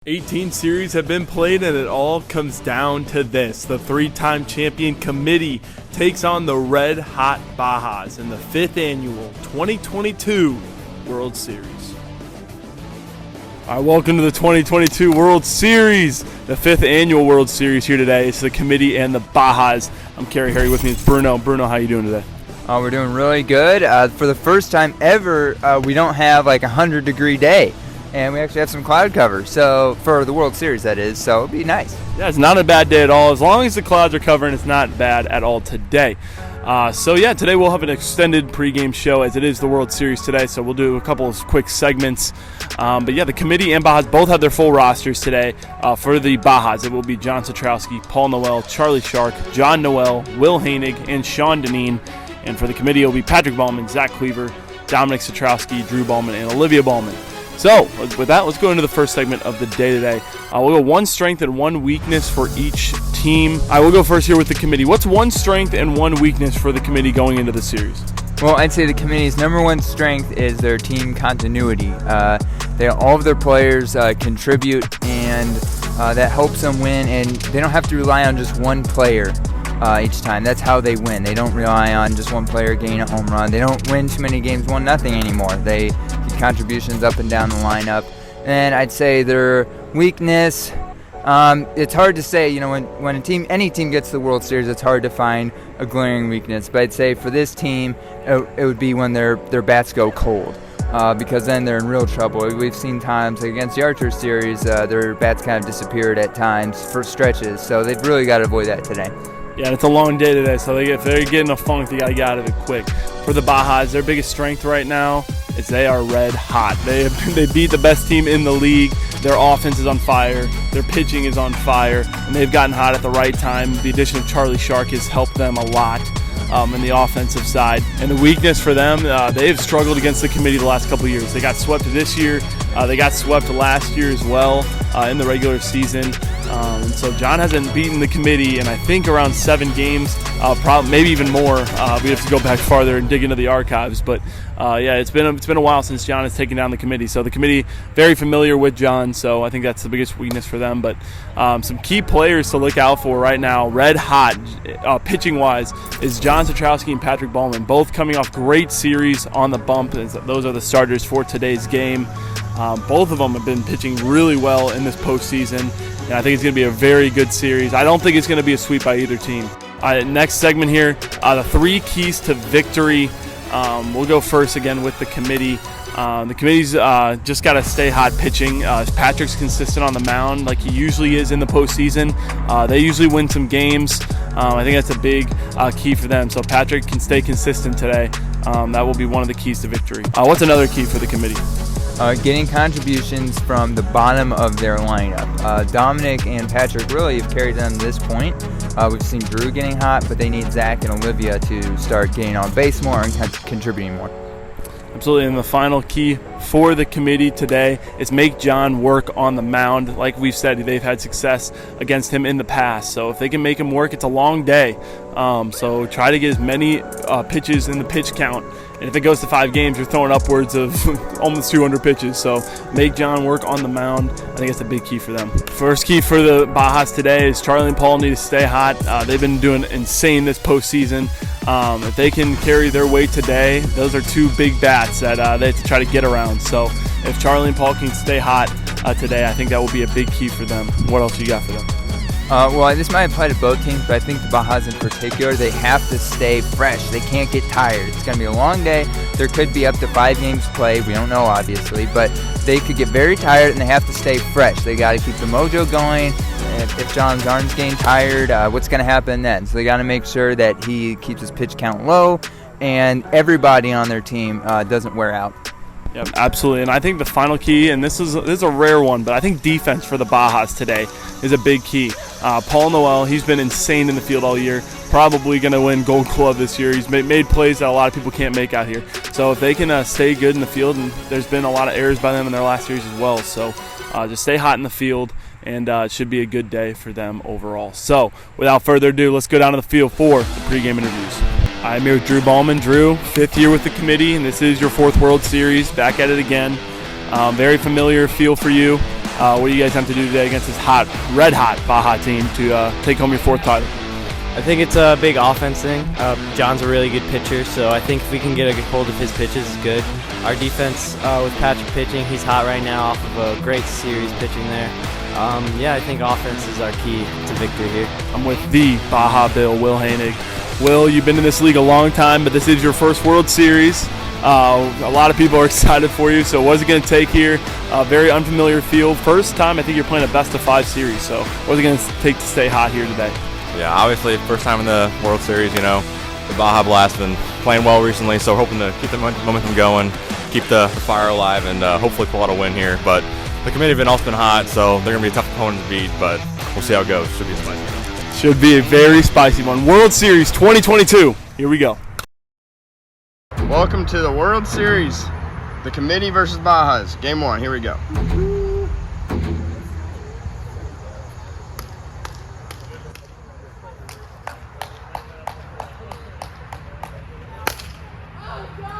18 series have been played, and it all comes down to this. The three-time champion committee takes on the red-hot Bajas in the 5th annual 2022 World Series. All right, welcome to the 2022 World Series, the 5th annual World Series here today. It's the committee and the Bajas. I'm Kerry. Harry with me is Bruno. Bruno, how you doing today? We're doing really good. For the first time ever, we don't have like a 100-degree day. And we actually have some cloud cover, so for the World Series, that is, so it'll be nice. Yeah, it's not a bad day at all. As long as the clouds are covering, it's not bad at all today. Today we'll have an extended pregame show as it is the World Series today, so we'll do a couple of quick segments. The committee and Bajas both have their full rosters today. For the Bajas, it will be John Satrowski, Paul Noel, Charlie Shark, John Noel, Will Hainig, and Sean Deneen. And for the committee, it will be Patrick Ballman, Zach Cleaver, Dominic Satrowski, Drew Ballman, and Olivia Ballman. So, with that, let's go into the first segment of the day today. We'll go one strength and one weakness for each team. I will go first here with the committee. What's one strength and one weakness for the committee going into the series? Well, I'd say the committee's number one strength is their team continuity. All of their players contribute, and that helps them win, and they don't have to rely on just one player each time. That's how they win. They don't rely on just one player getting a home run. They don't win too many games 1-0 anymore. They keep contributions up and down the lineup. And I'd say their weakness, it's hard to say, when any team gets the World Series, it's hard to find a glaring weakness. But I'd say for this team, it would be when their bats go cold. Because then they're in real trouble. We've seen times against the Archer series, their bats kind of disappeared at times for stretches. So they've really got to avoid that today. Yeah, it's a long day today, so if they're getting a funk, they got to get out of it quick. For the Bajas, their biggest strength right now is they are red hot. They beat the best team in the league. Their offense is on fire. Their pitching is on fire, and they've gotten hot at the right time. The addition of Charlie Shark has helped them a lot in the offensive side. And the weakness for them, they have struggled against the committee the last couple of years. They got swept this year. They got swept last year as well in the regular season. And so John hasn't beaten the committee in, I think, around 7 games, maybe even more. We have to go back farther and dig into the archives. But, it's been a while since John has taken down the committee. So the committee, very familiar with John, so I think that's the biggest weakness for them. But some key players to look out for right now, red hot, pitching-wise, is John Satrowski and Patrick Ballman, both coming off great series on the bump. Those are the starters for today's game. Both of them have been pitching really well in this postseason, and I think it's going to be a very good series. I don't think it's going to be a sweep by either team. Next segment here, the 3 keys to victory. We'll go first again with the committee. The committee's just got to stay hot pitching. Patrick's consistent on the mound like he usually is in the postseason. They usually win some games. I think that's a big key for them. So Patrick can stay consistent today. That will be one of the keys to victory. What's another key for the committee? Getting contributions from the bottom of their lineup. Dominic and Patrick really have carried them to this point. We've seen Drew getting hot, but they need Zach and Olivia to start getting on base more and contributing more. Absolutely, and the final key for the committee today is make John work on the mound. Like we've said, they've had success against him in the past, so if they can make him work, it's a long day. So try to get as many pitches in the pitch count, and if it goes to 5 games, you're throwing upwards of almost 200 pitches. So make John work on the mound. I think that's a big key for them. First key for the Bajas today is Charlie and Paul need to stay hot. They've been doing insane this postseason. If they can carry their weight today, those are 2 big bats that they have to try to get around. So if Charlie and Paul can stay hot today, I think that will be a big key for them. What else you got for them? This might apply to both teams, but I think the Bajas in particular, they have to stay fresh. They can't get tired. It's going to be a long day. There could be up to 5 games played. We don't know, obviously, but they could get very tired, and they have to stay fresh. They got to keep the mojo going. If John's arm's getting tired, what's going to happen then? So they got to make sure that he keeps his pitch count low, and everybody on their team doesn't wear out. Yeah, absolutely. And I think the final key, and this is a rare one, but I think defense for the Bajas today is a big key. Paul Noel, he's been insane in the field all year. Probably going to win Gold Glove this year. He's made plays that a lot of people can't make out here. So if they can stay good in the field, and there's been a lot of errors by them in their last series as well. So just stay hot in the field, and it should be a good day for them overall. So without further ado, let's go down to the field for the pregame interviews. I'm here with Drew Ballman. Drew, 5th year with the committee, and this is your 4th World Series. Back at it again. Very familiar feel for you. What do you guys have to do today against this red hot Baja team to take home your 4th title? I think it's a big offense thing. John's a really good pitcher, so I think if we can get a hold of his pitches, it's good. Our defense with Patrick pitching, he's hot right now off of a great series pitching there. Yeah, I think offense is our key to victory here. I'm with the Baja Bill, Will Hainig. Will, you've been in this league a long time, but this is your first World Series. A lot of people are excited for you, so what's it going to take here? Very unfamiliar field. First time I think you're playing a best-of-5 series, so what's it going to take to stay hot here today? Yeah, obviously first time in the World Series, you know. The Baja Blast been playing well recently, so we're hoping to keep the momentum going, keep the fire alive, and hopefully pull out a win here. But the committee have also been hot, so they're going to be a tough opponent to beat, but we'll see how it goes. Should be spicy. Should be a very spicy one. World Series 2022. Here we go. Welcome to the World Series, the committee versus Bajas. Game 1, here we go.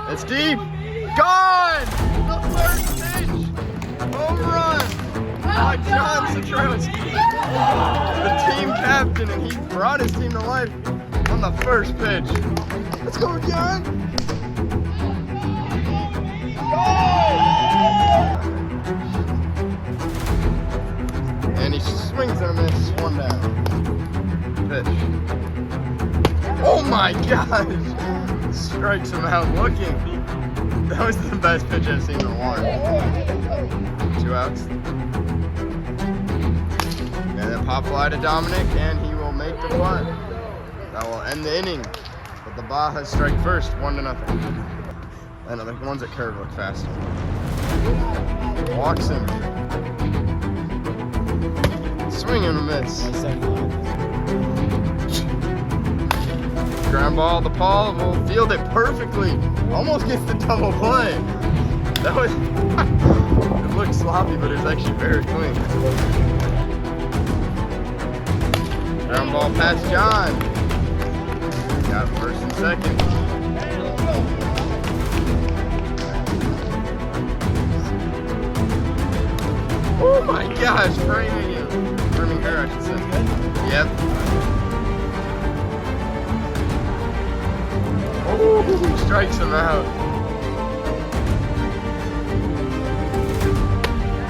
It's deep. Gone! The first pitch. Home run by John Citrowski. The team captain, and he brought his team to life on the first pitch. Let's go, John. And he swings and a miss. 1 down. Pitch. Oh my gosh! Strikes him out looking. That was the best pitch I've seen in a while. 2 outs. And then pop fly to Dominic, and he will make the play. That will end the inning. But the Bajas strike first, 1-0. And the ones at curve look faster. Walks him. Swing and a miss. Ground ball to Paul, will field it perfectly. Almost gets the double play. That was, it looked sloppy, but it was actually very clean. Ground ball past John. Got first and second. Oh my gosh, framing him. Framing her, I should say. Yep. Oh, strikes him out.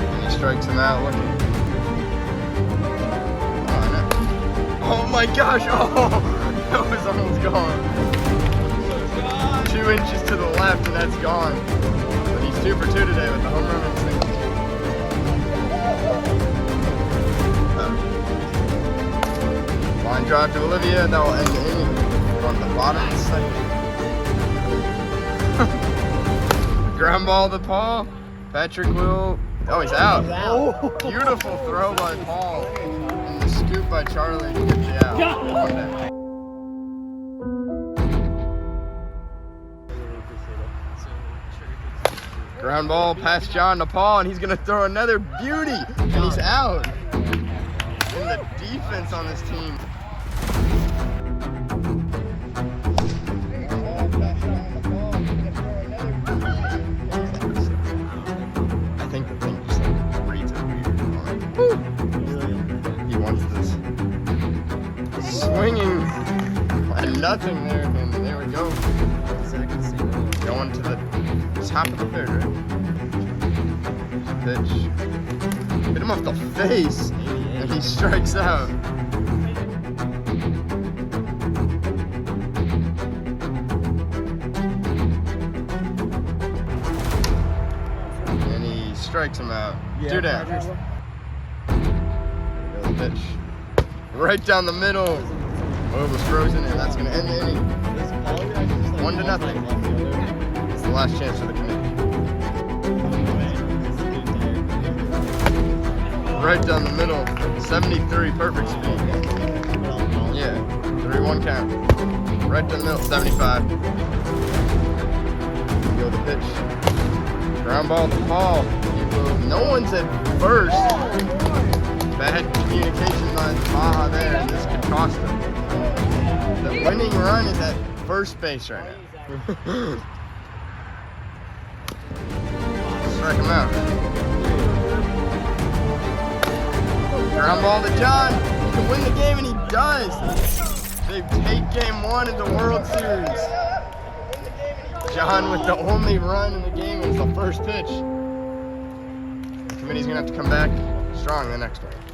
And he strikes him out looking. Oh my gosh, oh, that was almost gone. 2 inches to the left and that's gone. But he's 2 for 2 today with the home run and single. Line drive to Olivia, that will end the inning on the bottom of the second. Ground ball to Paul. Patrick will. Oh, he's out. Oh, beautiful throw by Paul. And the scoop by Charlie to get the out. Ground ball past John to Paul, and he's going to throw another beauty. And he's out. And the defense on this team. Swinging and nothing there, and there we go. Going to the top of the third, right? Pitch. Hit him off the face, and he strikes out. And he strikes him out. 2 down. Pitch. Right down the middle. Oh, it was frozen, and that's going to end the inning. 1-0. It's the last chance for the committee. Right down the middle. 73, perfect speed. Yeah, 3-1 count. Right down the middle, 75. Go the pitch. Ground ball to Paul. No one's at first. Bad communication by Baja there, and this could cost them. The winning run is at first base right now. Strike him out. Ground ball to John. He can win the game, and he does. They take game 1 of the World Series. John with the only run in the game is the first pitch. The committee's gonna have to come back strong the next one.